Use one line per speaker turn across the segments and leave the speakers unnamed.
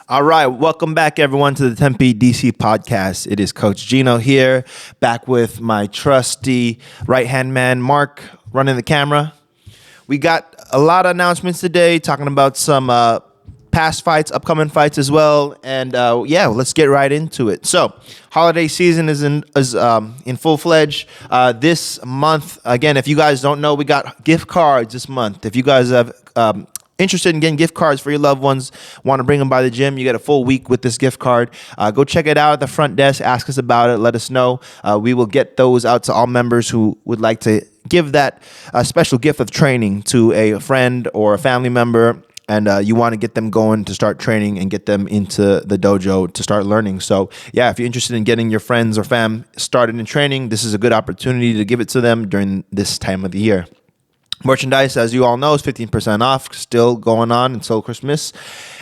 All right, welcome back, everyone, to the Tempe DC podcast. It is Coach Gino here, back with my trusty right-hand man, Mark, running the camera. We got a lot of announcements today, talking about some past fights, upcoming fights as well, and let's get right into it. So, holiday season is in full-fledged. This month, again, if you guys don't know, we got gift cards this month. If you guys have interested in getting gift cards for your loved ones, want to bring them by the gym, you get a full week with this gift card. Go check it out at the front desk. Ask us about it. Let us know. We will get those out to all members who would like to give that special gift of training to a friend or a family member, and you want to get them going to start training and get them into the dojo to start learning. So, yeah, if you're interested in getting your friends or fam started in training, this is a good opportunity to give it to them during this time of the year. Merchandise, as you all know, is 15% off, still going on until Christmas.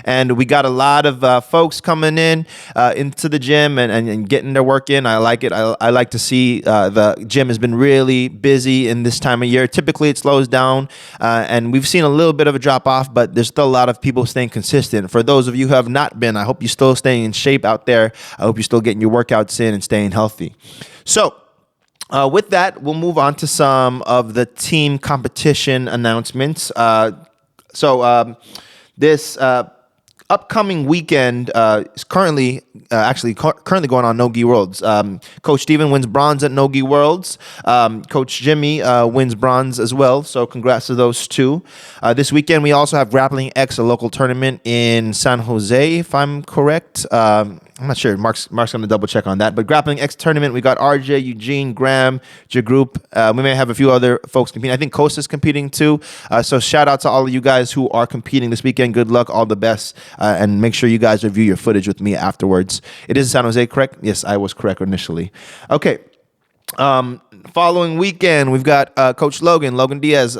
And we got a lot of folks coming in into the gym and getting their work in. I like it. I like to see the gym has been really busy in this time of year. Typically, it slows down, and we've seen a little bit of a drop off, but there's still a lot of people staying consistent. For those of you who have not been, I hope you're still staying in shape out there. I hope you're still getting your workouts in and staying healthy. So, with that, we'll move on to some of the team competition announcements. This upcoming weekend is currently going on Nogi Worlds. Coach Steven wins bronze at Nogi Worlds. Coach Jimmy wins bronze as well. So congrats to those two. This weekend we also have Grappling X, a local tournament in San Jose, if I'm correct. I'm not sure. Mark's going to double check on that. But Grappling X tournament, we got RJ, Eugene, Graham, J Group. We may have a few other folks competing. I think Costa's competing too. So shout out to all of you guys who are competing this weekend. Good luck, all the best. And make sure you guys review your footage with me afterwards. It is San Jose, correct? Yes, I was correct initially. Okay. Following weekend, we've got Coach Logan Diaz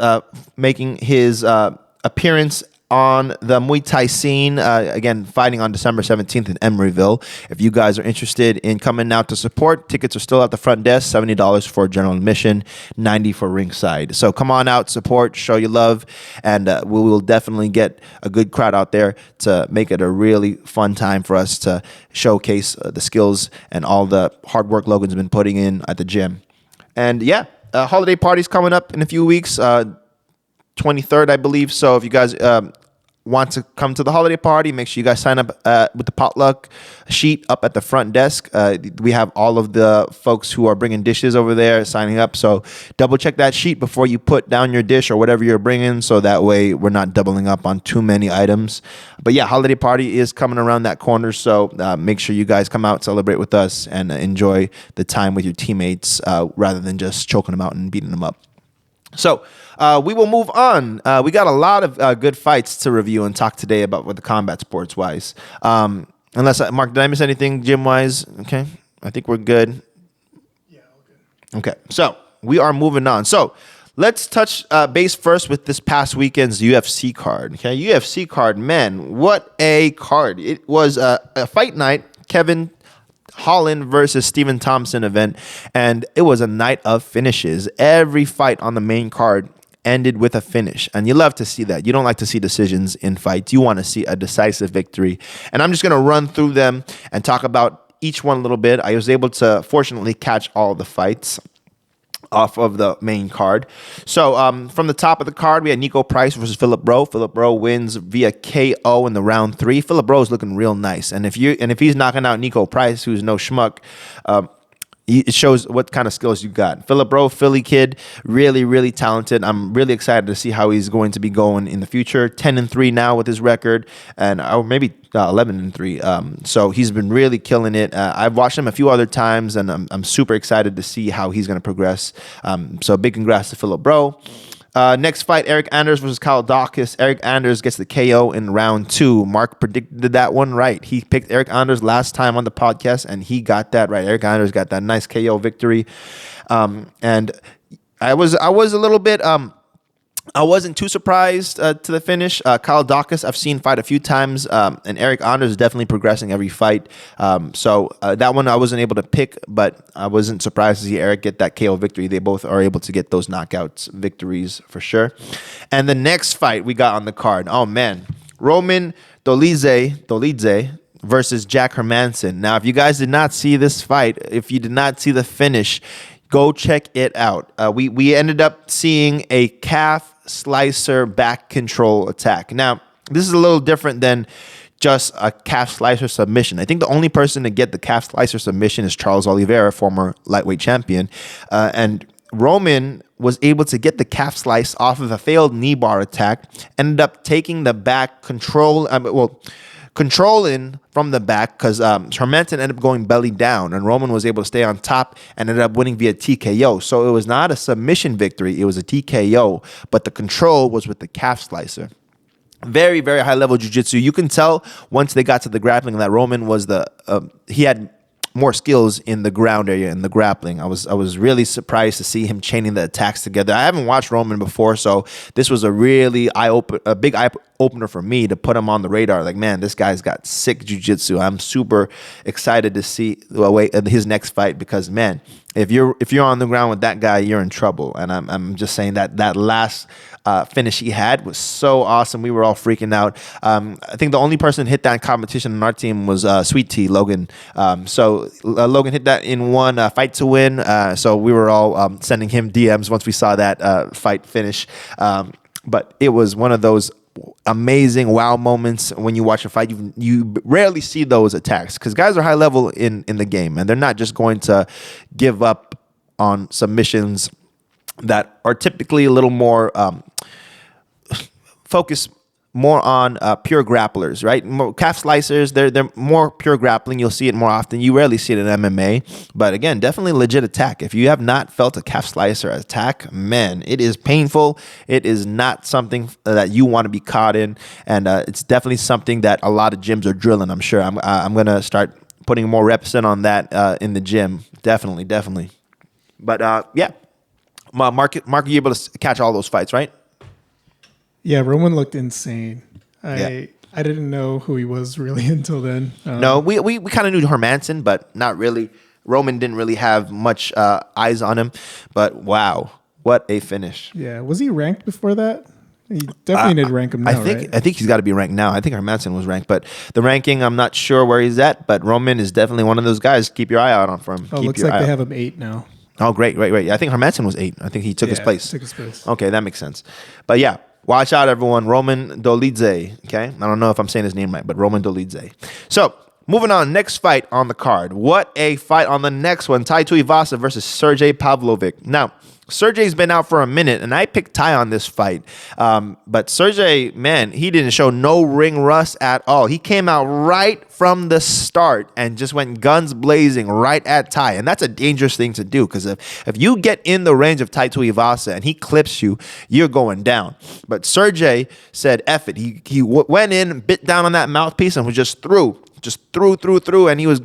making his appearance on the Muay Thai scene, again, fighting on December 17th in Emeryville. If you guys are interested in coming out to support, tickets are still at the front desk, $70 for general admission, $90 for ringside. So come on out, support, show your love, and we will definitely get a good crowd out there to make it a really fun time for us to showcase the skills and all the hard work Logan's been putting in at the gym. And holiday party's coming up in a few weeks, 23rd, I believe. So if you guys want to come to the holiday party, make sure you guys sign up with the potluck sheet up at the front desk. We have all of the folks who are bringing dishes over there signing up. So double check that sheet before you put down your dish or whatever you're bringing, so that way we're not doubling up on too many items. But yeah, holiday party is coming around that corner. So make sure you guys come out, celebrate with us, and enjoy the time with your teammates rather than just choking them out and beating them up. So we will move on. We got a lot of good fights to review and talk today about with the combat sports wise. Mark, did I miss anything gym wise? Okay, I think we're good. Yeah, okay. So we are moving on. So let's touch base first with this past weekend's UFC card. Okay, UFC card, man, what a card! It was a fight night. Holland versus Stephen Thompson event, and it was a night of finishes. Every fight on the main card ended with a finish, and you love to see that. You don't like to see decisions in fights. You want to see a decisive victory, and I'm just going to run through them and talk about each one a little bit. I was able to fortunately catch all the fights off of the main card. So from the top of the card, we had Niko Price versus Philip Rowe. Philip Rowe wins via KO in the round 3. Philip Rowe is looking real nice, and if he's knocking out Niko Price, who's no schmuck, it shows what kind of skills you got. Philip Rowe, Philly kid, really, really talented. I'm really excited to see how he's going to be going in the future. 10-3 now with his record, and or maybe 11-3. So he's been really killing it. I've watched him a few other times, and I'm super excited to see how he's going to progress. So big congrats to Philip Rowe. Next fight, Eryk Anders versus Daukaus. Eryk Anders gets the KO in round 2. Mark predicted that one right. He picked Eryk Anders last time on the podcast, and he got that right. Eryk Anders got that nice KO victory. And I was a little bit I wasn't too surprised to the finish. Daukaus, I've seen fight a few times, and Eryk Anders is definitely progressing every fight. So that one I wasn't able to pick, but I wasn't surprised to see Eryk get that KO victory. They both are able to get those knockouts victories for sure. And the next fight we got on the card, oh man, Roman Dolidze versus Jack Hermansson. Now, if you guys did not see this fight, if you did not see the finish, go check it out. We ended up seeing a calf slicer back control attack. Now, this is a little different than just a calf slicer submission. I think the only person to get the calf slicer submission is Charles Oliveira, former lightweight champion. And Roman was able to get the calf slice off of a failed knee bar attack, ended up taking the back controlling from the back because Hermansson ended up going belly down and Roman was able to stay on top and ended up winning via TKO. So it was not a submission victory. It was a TKO, but the control was with the calf slicer. Very, very high level jiu-jitsu. You can tell once they got to the grappling that Roman was he had more skills in the ground area, in the grappling. I was really surprised to see him chaining the attacks together. I haven't watched Roman before, so this was a really big eye opener for me to put him on the radar. Like, man, this guy's got sick jiu-jitsu. I'm super excited to see his next fight because, man, if you're on the ground with that guy, you're in trouble. And I'm just saying that last finish he had was so awesome. We were all freaking out. I think the only person hit that in competition on our team was Sweet Tea, Logan. Logan hit that in one fight to win. So we were all sending him DMs once we saw that fight finish. But it was one of those amazing wow moments when you watch a fight. You rarely see those attacks because guys are high level in the game and they're not just going to give up on submissions that are typically a little more focused more on pure grapplers, right? Calf slicers, they're more pure grappling. You'll see it more often. You rarely see it in MMA. But again, definitely legit attack. If you have not felt a calf slicer attack, man, it is painful. It is not something that you want to be caught in. And it's definitely something that a lot of gyms are drilling, I'm sure. I'm going to start putting more reps in on that in the gym. Definitely. But yeah. Mark, you able to catch all those fights, right?
Yeah, Roman looked insane. I didn't know who he was really until then.
No, we kind of knew Hermansson, but not really. Roman didn't really have much eyes on him. But wow, what a finish.
Yeah, was he ranked before that? He definitely need to rank him now, right?
I think he's got to be ranked now. I think Hermansson was ranked, but the ranking, I'm not sure where he's at. But Roman is definitely one of those guys. Keep your eye out on for him.
Looks like they have him 8 now.
Oh, great. I think Hermansson was 8. I think he took his place. Okay, that makes sense. But yeah, watch out, everyone. Roman Dolidze. Okay, I don't know if I'm saying his name right, but Roman Dolidze. So moving on, next fight on the card. What a fight on the next one. Tuivasa versus Sergei Pavlovich. Now, Sergei's been out for a minute, and I picked Ty on this fight. But Sergei, man, he didn't show no ring rust at all. He came out right from the start and just went guns blazing right at Ty. And that's a dangerous thing to do because if you get in the range of Tuivasa and he clips you, you're going down. But Sergei said, F it. He went in, bit down on that mouthpiece, and was just through, and he was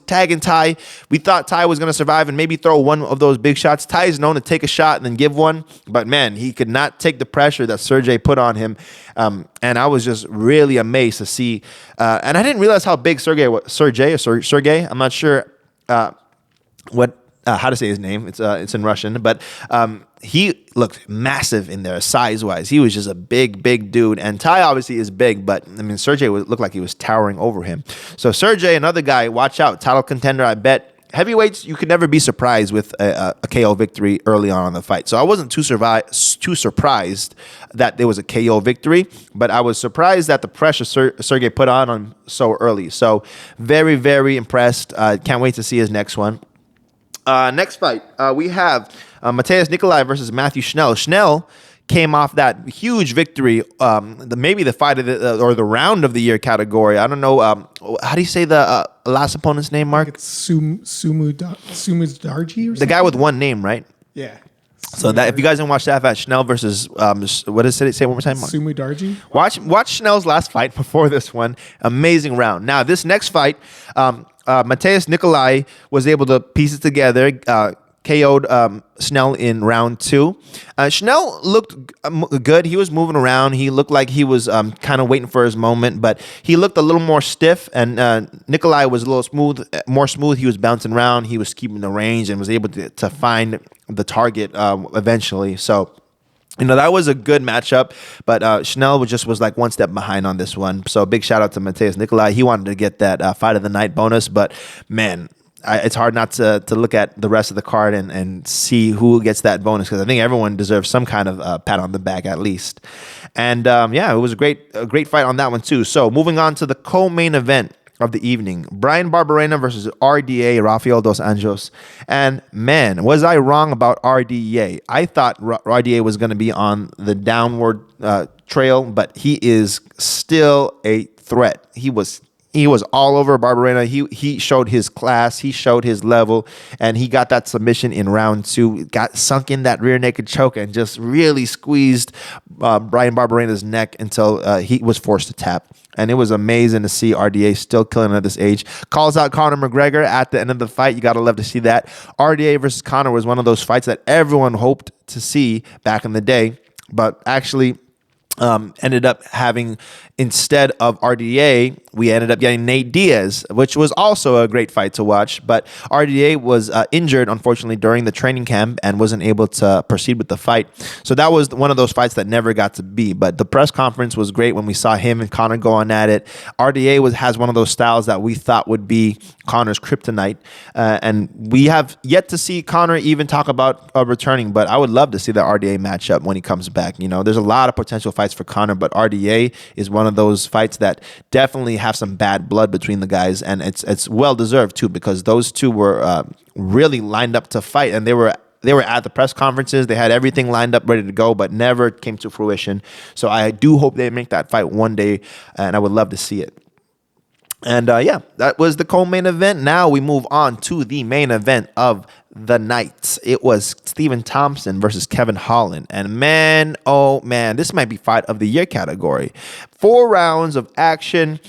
tagging Ty. We thought Ty was going to survive and maybe throw one of those big shots. Ty is known to take a shot and then give one, but man, he could not take the pressure that Sergei put on him. And I was just really amazed to see. And I didn't realize how big Sergei was. Sergei. I'm not sure how to say his name. It's in Russian, but he looked massive in there size-wise. He was just a big dude. And Ty obviously is big, but I mean, Sergei looked like he was towering over him. So Sergei, another guy, watch out. Title contender, I bet. Heavyweights, you could never be surprised with a KO victory early on in the fight. So I wasn't too surprised that there was a KO victory, but I was surprised that the pressure Sergei put on him so early. So very, very impressed. Can't wait to see his next one. Next fight, we have Matheus Nicolau versus Matheus Schnell. Schnell came off that huge victory, maybe the fight of the round of the year category. I don't know. How do you say the last opponent's name, Mark?
It's Sumudarji or something?
The guy with one name, right?
Yeah.
So that if you guys didn't watch that fight, Schnell versus what does it say one more time, Mark?
Sumudarji.
Watch Schnell's last fight before this one. Amazing round. Now this next fight, Matheus Nicolau was able to piece it together. KO'd Schnell in round 2. Schnell looked good. He was moving around. He looked like he was kind of waiting for his moment, but he looked a little more stiff, and Nicolau was a little more smooth. He was bouncing around. He was keeping the range and was able to find the target eventually. So That was a good matchup, but Schnell was like one step behind on this one. So big shout out to Matheus Nicolau. He wanted to get that fight of the night bonus, but man, it's hard not to look at the rest of the card and see who gets that bonus, because I think everyone deserves some kind of pat on the back at least. And it was a great fight on that one too. So moving on to the co-main event of the evening, Bryan Barberena versus RDA, Rafael dos Anjos. And man, was I wrong about RDA? I thought RDA was going to be on the downward trail, but he is still a threat. He was all over Barberena. He showed his class, he showed his level, and he got that submission in round 2. Got sunk in that rear naked choke and just really squeezed Bryan Barberena's neck until he was forced to tap. And it was amazing to see RDA still killing at this age. Calls out Conor McGregor at the end of the fight. You got to love to see that. RDA versus Conor was one of those fights that everyone hoped to see back in the day, but actually ended up having, instead of RDA, we ended up getting Nate Diaz, which was also a great fight to watch. But RDA was injured, unfortunately, during the training camp and wasn't able to proceed with the fight. So that was one of those fights that never got to be. But the press conference was great when we saw him and Conor going at it. RDA has one of those styles that we thought would be Conor's kryptonite. And we have yet to see Conor even talk about returning. But I would love to see that RDA matchup when he comes back. There's a lot of potential fights for Conor, but RDA is one of those fights that definitely have some bad blood between the guys, and it's well deserved too, because those two were really lined up to fight, and they were at the press conferences. They had everything lined up, ready to go, but never came to fruition. So I do hope they make that fight one day, and I would love to see it. And that was the co-main event. Now we move on to the main event of the night. It was Stephen Thompson versus Kevin Holland. And man, oh man, this might be fight of the year category. 4 rounds of action.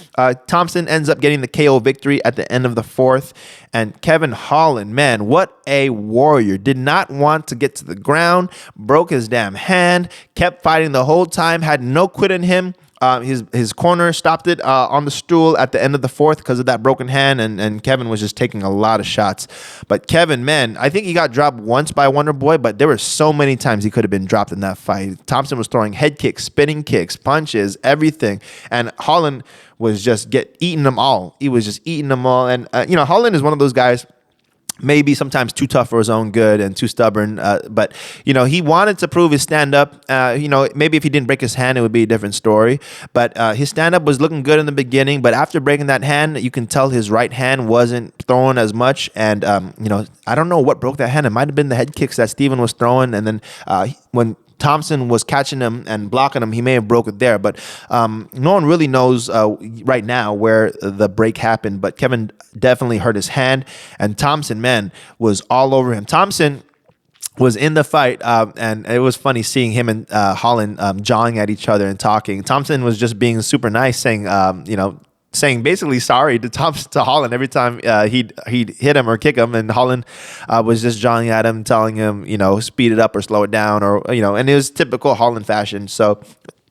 Thompson ends up getting the KO victory at the end of the 4th. And Kevin Holland, man, what a warrior. Did not want to get to the ground, broke his damn hand, kept fighting the whole time, had no quit in him. His corner stopped it on the stool at the end of the 4th because of that broken hand, and Kevin was just taking a lot of shots. But Kevin, man, I think he got dropped once by Wonder Boy, but there were so many times he could have been dropped in that fight. Thompson was throwing head kicks, spinning kicks, punches, everything, and Holland was just eating them all. He was just eating them all, and Holland is one of those guys, maybe sometimes too tough for his own good and too stubborn. But he wanted to prove his stand-up. Maybe if he didn't break his hand, it would be a different story. But his stand-up was looking good in the beginning. But after breaking that hand, you can tell his right hand wasn't throwing as much. And, I don't know what broke that hand. It might have been the head kicks that Steven was throwing. And then when Thompson was catching him and blocking him, he may have broke it there, but no one really knows right now where the break happened. But Kevin definitely hurt his hand, and Thompson, man, was all over him. Thompson was in the fight, and it was funny seeing him and Holland jawing at each other and talking. Thompson was just being super nice, saying basically sorry to Holland every time he'd hit him or kick him, and Holland was just jawing at him, telling him, speed it up or slow it down, or and it was typical Holland fashion. So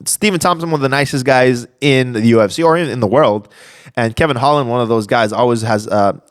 Stephen Thompson, one of the nicest guys in the UFC or in the world, and Kevin Holland, one of those guys, always has a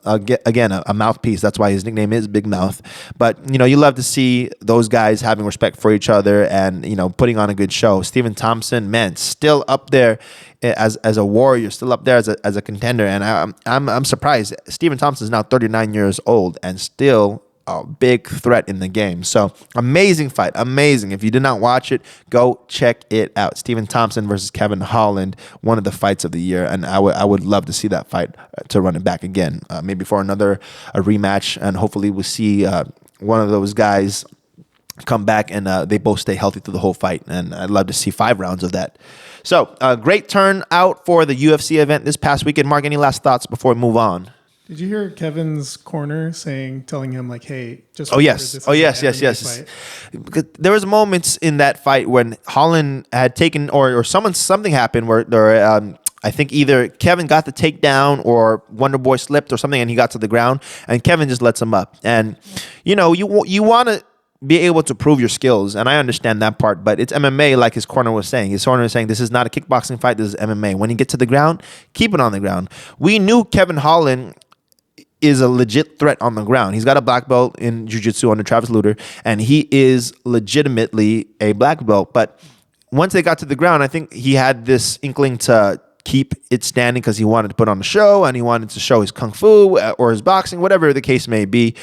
mouthpiece. That's why his nickname is Big Mouth. But you love to see those guys having respect for each other and putting on a good show. Stephen Thompson, man, still up there as a warrior, still up there as a contender, and I'm surprised. Stephen Thompson is now 39 years old and still a big threat in the game. So amazing fight, amazing. If you did not watch it, go check it out. Stephen Thompson versus Kevin Holland, one of the fights of the year, and I would love to see that fight to run it back again, maybe for a rematch, and hopefully we'll see one of those guys come back and they both stay healthy through the whole fight, and I'd love to see 5 rounds of that. So great turnout for the UFC event this past weekend. Mark, any last thoughts before we move on?
Did you hear Kevin's corner telling him like, "Hey, just
yes. There was moments in that fight when Holland had taken, or something happened where I think either Kevin got the takedown or Wonder Boy slipped or something, and he got to the ground, and Kevin just lets him up. And you want to be able to prove your skills, and I understand that part, but it's MMA, like his corner was saying. His corner was saying, this is not a kickboxing fight, this is MMA. When you get to the ground, keep it on the ground. We knew Kevin Holland, is a legit threat on the ground. He's got a black belt in jiu-jitsu under Travis Lutter, and he is legitimately a black belt. But once they got to the ground, I think he had this inkling to keep it standing because he wanted to put on a show and he wanted to show his kung fu or his boxing, whatever the case may be.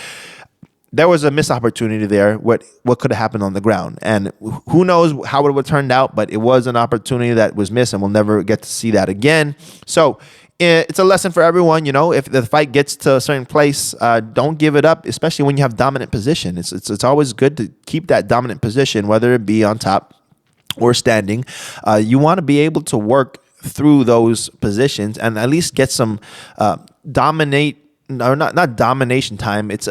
There was a missed opportunity there. What could have happened on the ground, and who knows how it would have turned out, but it was an opportunity that was missed, and we'll never get to see that again. So it's a lesson for everyone. If the fight gets to a certain place, don't give it up, especially when you have dominant position. It's always good to keep that dominant position, whether it be on top or standing. You want to be able to work through those positions and at least get some not domination time. It's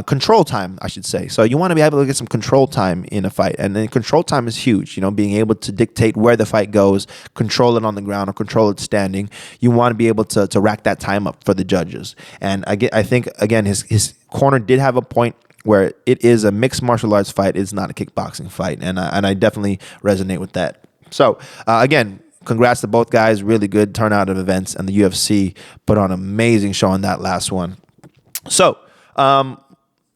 control time, I should say. So you want to be able to get some control time in a fight, and then control time is huge. Being able to dictate where the fight goes, control it on the ground or control it standing. You want to be able to rack that time up for the judges. And I think again, his corner did have a point where it is a mixed martial arts fight. It's not a kickboxing fight, and I definitely resonate with that. So again, congrats to both guys. Really good turnout of events, and the UFC put on an amazing show on that last one. So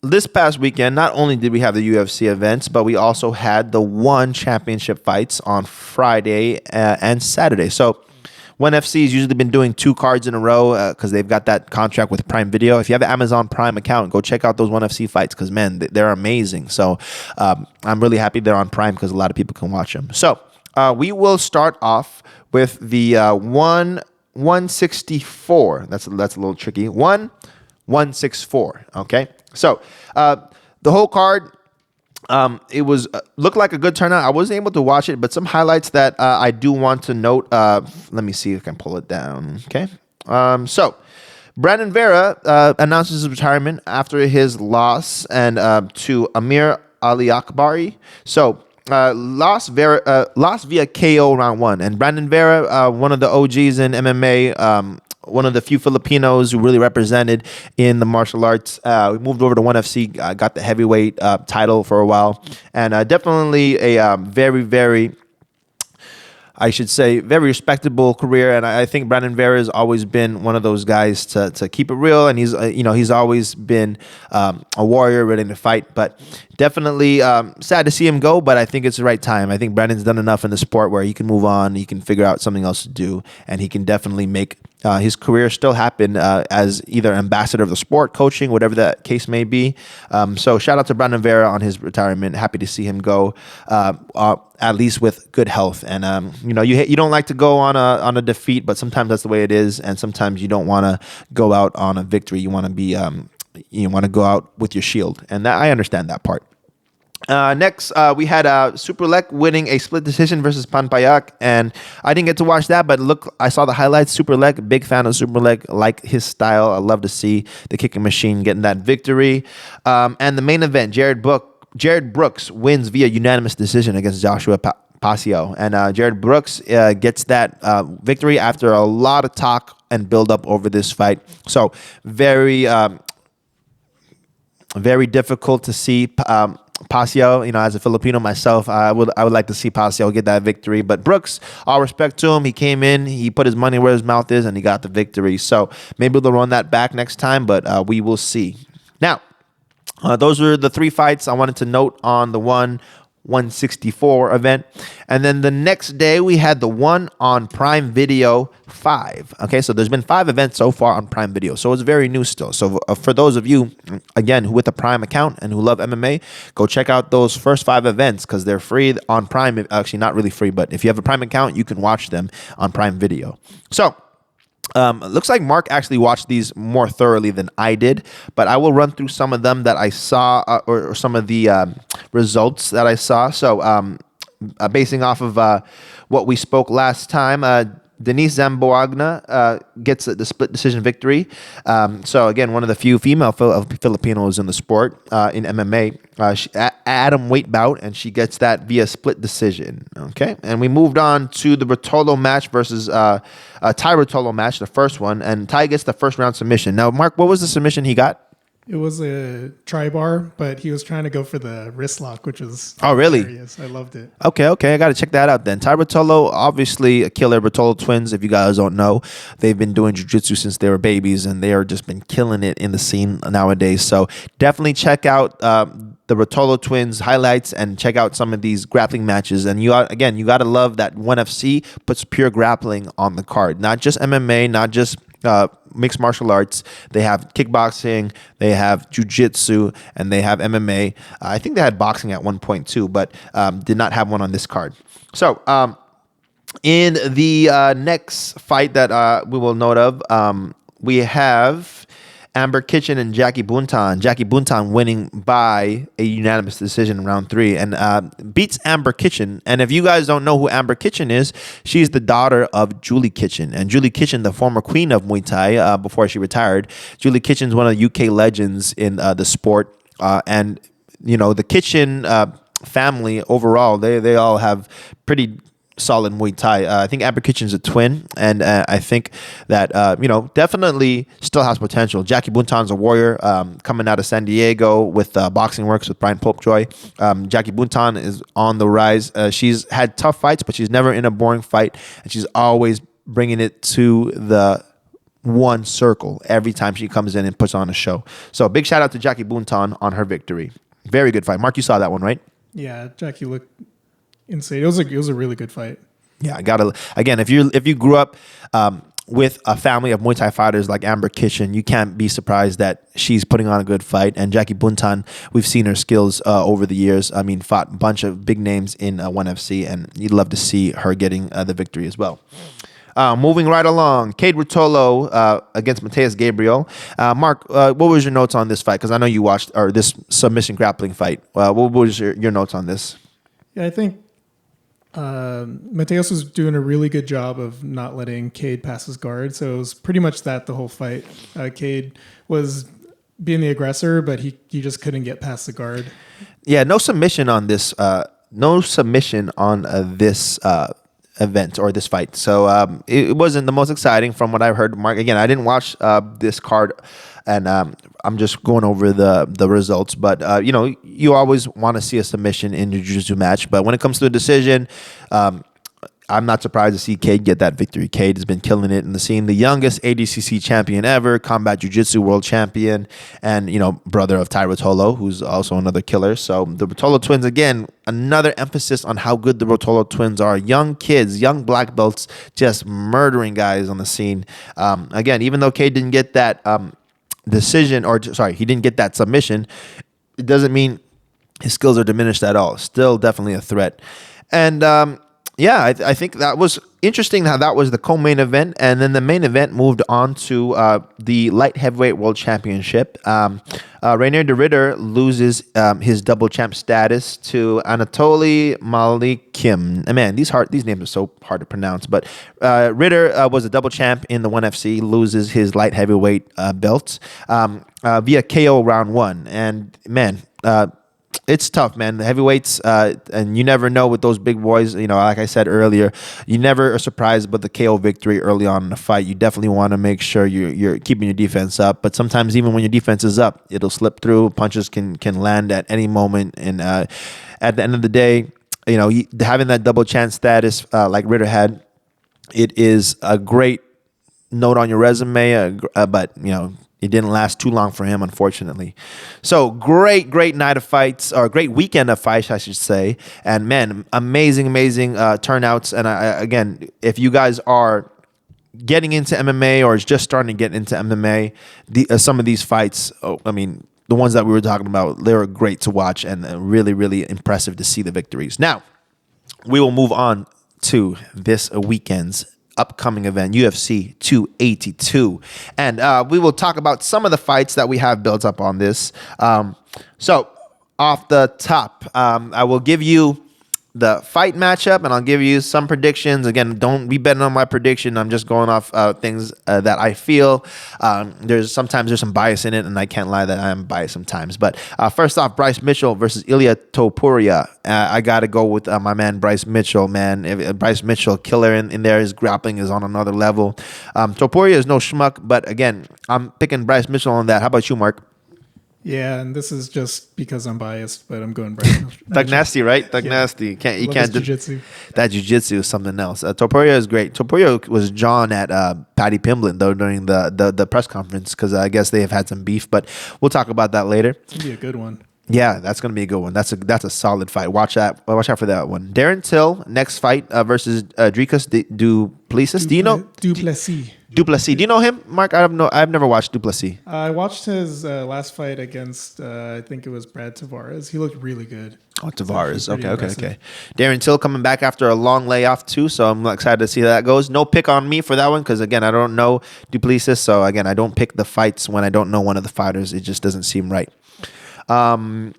this past weekend, not only did we have the UFC events, but we also had the ONE Championship fights on Friday and Saturday. So ONE FC has usually been doing 2 cards in a row because they've got that contract with Prime Video. If you have an Amazon Prime account, go check out those ONE FC fights because, man, they're amazing. So I'm really happy they're on Prime because a lot of people can watch them. So we will start off with the 164. That's a little tricky. 164. Okay. So the whole card, it was looked like a good turnout. I wasn't able to watch it, but some highlights that I do want to note. Let me see if I can pull it down. Okay. So Brandon Vera announces his retirement after his loss and to Amir Ali Akbari. So lost via KO round 1. And Brandon Vera, one of the OGs in MMA, one of the few Filipinos who really represented in the martial arts. We moved over to ONE FC, got the heavyweight title for a while. And definitely a very, very, I should say, very respectable career. And I think Brandon Vera has always been one of those guys to keep it real. And he's always been a warrior ready to fight. But definitely sad to see him go, but I think it's the right time. I think Brandon's done enough in the sport where he can move on, he can figure out something else to do, and he can definitely make his career still happen as either ambassador of the sport, coaching, whatever that case may be. So shout out to Brandon Vera on his retirement. Happy to see him go, at least with good health. And you don't like to go on a defeat, but sometimes that's the way it is, and sometimes you don't want to go out on a victory. You want to be you want to go out with your shield, and that I understand that part. Next, we had Superlek winning a split decision versus Panpayak, and I didn't get to watch that, but look, I saw the highlights. Superlek, big fan of Superlek, like his style. I love to see the kicking machine getting that victory. And the main event, Jared Brooks wins via unanimous decision against Joshua Pacio, and Jared Brooks gets that victory after a lot of talk and build up over this fight. So very, very difficult to see. Pacio, as a Filipino myself, I would like to see Pacio get that victory. But Brooks, all respect to him, he came in, he put his money where his mouth is, and he got the victory. So maybe they'll run that back next time, but we will see. Now, those were the 3 fights I wanted to note on the 164 event. And then the next day we had the one on Prime Video 5. Okay, so there's been 5 events so far on Prime Video, so it's very new still. So for those of you, again, who with a Prime account and who love MMA, go check out those first 5 events because they're free on Prime. Actually, not really free, but if you have a Prime account, you can watch them on Prime Video. So looks like Mark actually watched these more thoroughly than I did, but I will run through some of them that I saw or some of the results that I saw. So basing off of what we spoke last time, Denise Zamboagna gets the split decision victory. So again, one of the few female Filipinos in the sport in MMA. Atom weight bout, and she gets that via split decision. Okay, and we moved on to the Rotolo match versus Ty Rotolo match, the first one, and Ty gets the first round submission. Now, Mark, what was the submission he got?
It was a tri-bar, but he was trying to go for the wrist lock, which was
really?
hilarious. I loved it.
Okay. I got to check that out then. Ty Bertolo, obviously a killer. Bertolo twins, if you guys don't know, they've been doing jiu-jitsu since they were babies, and they are just been killing it in the scene nowadays. So definitely check out the Bertolo twins highlights and check out some of these grappling matches. And you got to love that ONE FC puts pure grappling on the card, not just MMA, not just mixed martial arts. They have kickboxing, they have jiu-jitsu, and they have MMA. I think they had boxing at one point too, but did not have one on this card. So in the next fight that we will note of, we have Amber Kitchen and Jackie Buntan. Jackie Buntan winning by a unanimous decision in round 3 and beats Amber Kitchen. And if you guys don't know who Amber Kitchen is, she's the daughter of Julie Kitchen. And Julie Kitchen, the former queen of Muay Thai before she retired. Julie Kitchen's one of the UK legends in the sport. And, you know, the Kitchen family overall, they all have pretty solid Muay Thai. I think Amber Kitchen's a twin, and I think that definitely still has potential. Jackie Buntan's a warrior, coming out of San Diego with Boxing Works with Brian Popejoy. Jackie Buntan is on the rise. She's had tough fights, but she's never in a boring fight, and she's always bringing it to the one circle every time she comes in and puts on a show. So big shout out to Jackie Buntan on her victory. Very good fight. Mark, you saw that one, right?
Yeah, Jackie looked insane. It was a really good fight.
Yeah, I gotta again. If you grew up with a family of Muay Thai fighters like Amber Kitchen, you can't be surprised that she's putting on a good fight. And Jackie Buntan, we've seen her skills over the years. I mean, fought a bunch of big names in ONE FC, and you'd love to see her getting the victory as well. Moving right along, Cade Rutolo against Matheus Gabriel. Mark, what was your notes on this fight? Because I know you watched this submission grappling fight. What was your notes on this?
Yeah, I think Matheus was doing a really good job of not letting Cade pass his guard. So it was pretty much that the whole fight. Cade was being the aggressor, but he just couldn't get past the guard.
Yeah, no submission on this. No submission on this event or this fight. So it wasn't the most exciting from what I've heard. Mark, again, I didn't watch this card, and I'm just going over the results. But you always want to see a submission in your jiu-jitsu match. But when it comes to a decision, I'm not surprised to see Cade get that victory. Cade has been killing it in the scene. The youngest ADCC champion ever, combat jiu-jitsu world champion, and brother of Ty Rutolo, who's also another killer. So the Rutolo twins, again, another emphasis on how good the Rutolo twins are. Young kids, young black belts, just murdering guys on the scene. Again, even though Cade didn't get that he didn't get that submission, it doesn't mean his skills are diminished at all. Still definitely a threat. And I think that was interesting how that was the co-main event, and then the main event moved on to the light heavyweight world championship. Rainier de Ridder loses his double champ status to Anatoly Malikim. Man, these names are so hard to pronounce. But Ridder was a double champ in the ONE FC, loses his light heavyweight belt via KO round 1. And man, it's tough, man. The heavyweights, and you never know with those big boys. Like I said earlier, you never are surprised about the KO victory early on in the fight. You definitely want to make sure you're keeping your defense up. But sometimes even when your defense is up, it'll slip through. Punches can land at any moment. And at the end of the day, having that double champ status like Ridder had, it is a great note on your resume. But it didn't last too long for him, unfortunately. So great night of fights, or great weekend of fights, I should say. And man, amazing turnouts. And again, if you guys are getting into MMA or is just starting to get into MMA, some of these fights, the ones that we were talking about, they were great to watch and really impressive to see the victories. Now, we will move on to this weekend's upcoming event, UFC 282, and we will talk about some of the fights that we have built up on this. So off the top, I will give you the fight matchup, and I'll give you some predictions. Again, don't be betting on my prediction. I'm just going off things that I feel. There's some bias in it, and I can't lie that I am biased sometimes. But first off, Bryce Mitchell versus Ilia Topuria. I got to go with my man Bryce Mitchell, man. Bryce Mitchell, killer in there. His grappling is on another level. Topuria is no schmuck, but again, I'm picking Bryce Mitchell on that. How about you, Mark?
Yeah, and this is just because I'm biased, but I'm going Bryan.
Thug Nasty, right? Thug Nasty. You can't
jiu-jitsu.
That jiu-jitsu is something else. Topuria is great. Topuria was John at Paddy Pimblett though during the press conference because I guess they have had some beef, but we'll talk about that later.
It's gonna be a good one.
Yeah, that's gonna be a good one. That's a solid fight. Watch that. Watch out for that one. Darren Till next fight versus Dricus Duplessis. Do you know
Duplessis?
Duplessis. Do you know him, Mark? I've never watched Duplessis.
I watched his last fight against I think it was Brad Tavares. He looked really good.
Oh, Tavares. Okay.
Impressive.
Darren Till coming back after a long layoff too, so I'm excited to see how that goes. No pick on me for that one because again, I don't know Duplessis, so again, I don't pick the fights when I don't know one of the fighters. It just doesn't seem right. Santiago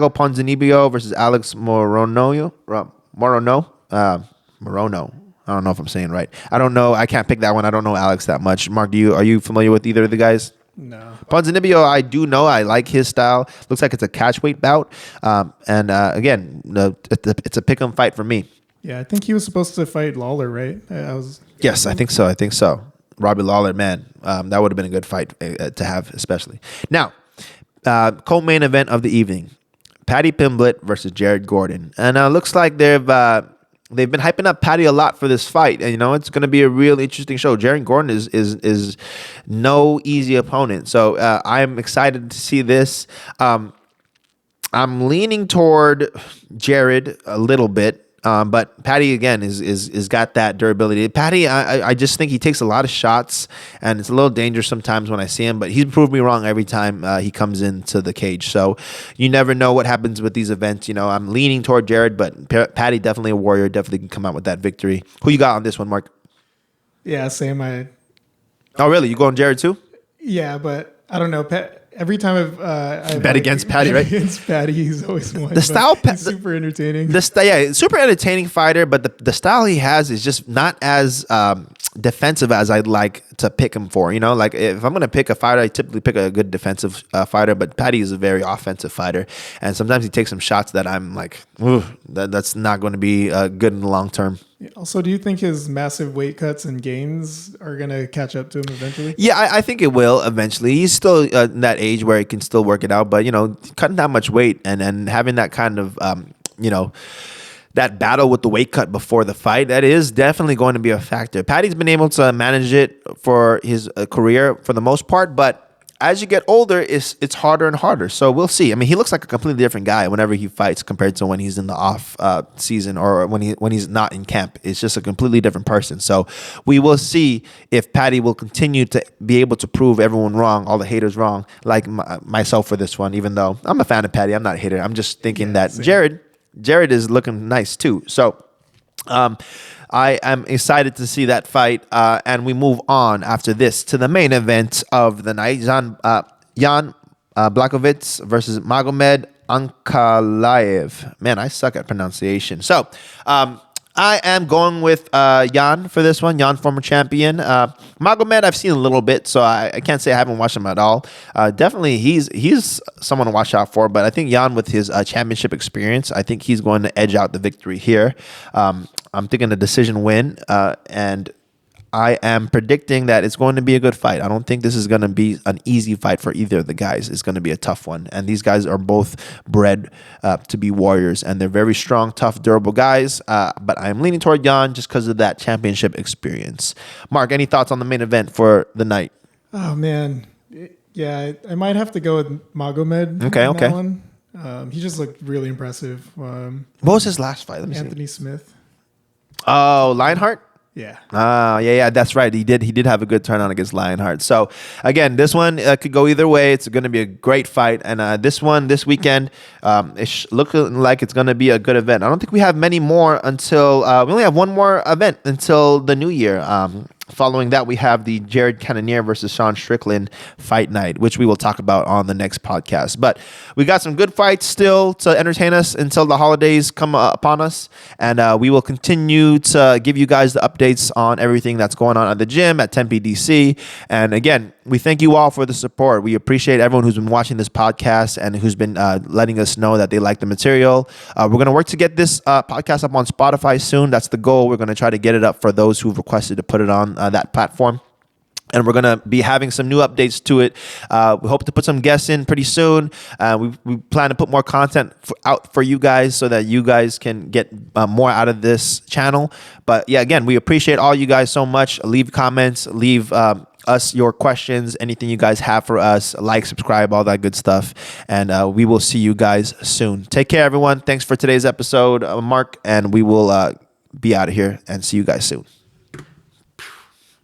Ponzinibbio versus Alex Morono. Morono. I don't know if I'm saying it right. I don't know. I can't pick that one. I don't know Alex that much. Mark, are you familiar with either of the guys?
No.
Ponzinibbio, I do know. I like his style. Looks like it's a catchweight bout. Again, it's a pick 'em fight for me.
Yeah, I think he was supposed to fight Lawler, right?
Yes, I think so. Robbie Lawler, man, that would have been a good fight to have, especially. Now, co-main event of the evening, Paddy Pimblett versus Jared Gordon. And looks like they've been hyping up Paddy a lot for this fight. And, it's going to be a real interesting show. Jared Gordon is no easy opponent. So I'm excited to see this. I'm leaning toward Jared a little bit. But Paddy again is got that durability. Paddy, I just think he takes a lot of shots, and it's a little dangerous sometimes when I see him. But he's proved me wrong every time he comes into the cage. So you never know what happens with these events. I'm leaning toward Jared, but Paddy definitely a warrior. Definitely can come out with that victory. Who you got on this one, Mark?
Yeah, same.
Oh, really? You going Jared too?
Yeah, but I don't know. Every time I've
bet against Paddy, right?
Against Paddy, he's always won.
The style,
he's super entertaining.
Super entertaining fighter, but the style he has is just not as defensive as I'd like to pick him for. Like if I'm gonna pick a fighter, I typically pick a good defensive fighter, but Paddy is a very offensive fighter, and sometimes he takes some shots that I'm like, ooh, that's not going to be good in the long term.
Also, do you think his massive weight cuts and gains are going to catch up to him eventually?
Yeah, I think it will eventually. He's still in that age where he can still work it out. But, cutting that much weight and having that kind of, that battle with the weight cut before the fight, that is definitely going to be a factor. Paddy's been able to manage it for his career for the most part, but as you get older, it's harder and harder. So we'll see. I mean, he looks like a completely different guy whenever he fights compared to when he's in the off season or when he's not in camp. It's just a completely different person. So we will see if Paddy will continue to be able to prove everyone wrong, all the haters wrong, like myself for this one. Even though I'm a fan of Paddy, I'm not a hater. I'm just thinking that same. Jared is looking nice too. So I am excited to see that fight, and we move on after this to the main event of the night. Jan Blachowicz versus Magomed Ankalaev. Man, I suck at pronunciation. So I am going with Jan for this one. Jan, former champion. Magomed, I've seen a little bit, so I can't say I haven't watched him at all. Definitely, he's someone to watch out for, but I think Jan, with his championship experience, I think he's going to edge out the victory here. I'm thinking a decision win, and I am predicting that it's going to be a good fight. I don't think this is going to be an easy fight for either of the guys. It's going to be a tough one. And these guys are both bred to be warriors, and they're very strong, tough, durable guys. But I'm leaning toward Jan just because of that championship experience. Mark, any thoughts on the main event for the night?
Oh, man. Yeah, I might have to go with Magomed.
Okay.
That one. He just looked really impressive.
What was his last fight? Let me
Anthony
see.
Smith.
Oh, Lionheart?
Yeah.
Yeah, that's right. He did have a good turn on against Lionheart. So again, this one could go either way. It's going to be a great fight, and this weekend, it's looking like it's going to be a good event. I don't think we have many more until we only have one more event until the new year. Following that, we have the Jared Cannonier versus Sean Strickland fight night, which we will talk about on the next podcast. But we got some good fights still to entertain us until the holidays come upon us. And we will continue to give you guys the updates on everything that's going on at the gym at Tempe DC. And again, we thank you all for the support. We appreciate everyone who's been watching this podcast and who's been letting us know that they like the material. We're going to work to get this podcast up on Spotify soon. That's the goal. We're going to try to get it up for those who've requested to put it on that platform. And we're going to be having some new updates to it. We hope to put some guests in pretty soon. We plan to put more content out for you guys so that you guys can get more out of this channel. But yeah, again, we appreciate all you guys so much. Leave comments, leave us your questions, anything you guys have for us. Like, subscribe, all that good stuff. And we will see you guys soon. Take care, everyone. Thanks for today's episode, Mark. And we will be out of here and see you guys soon.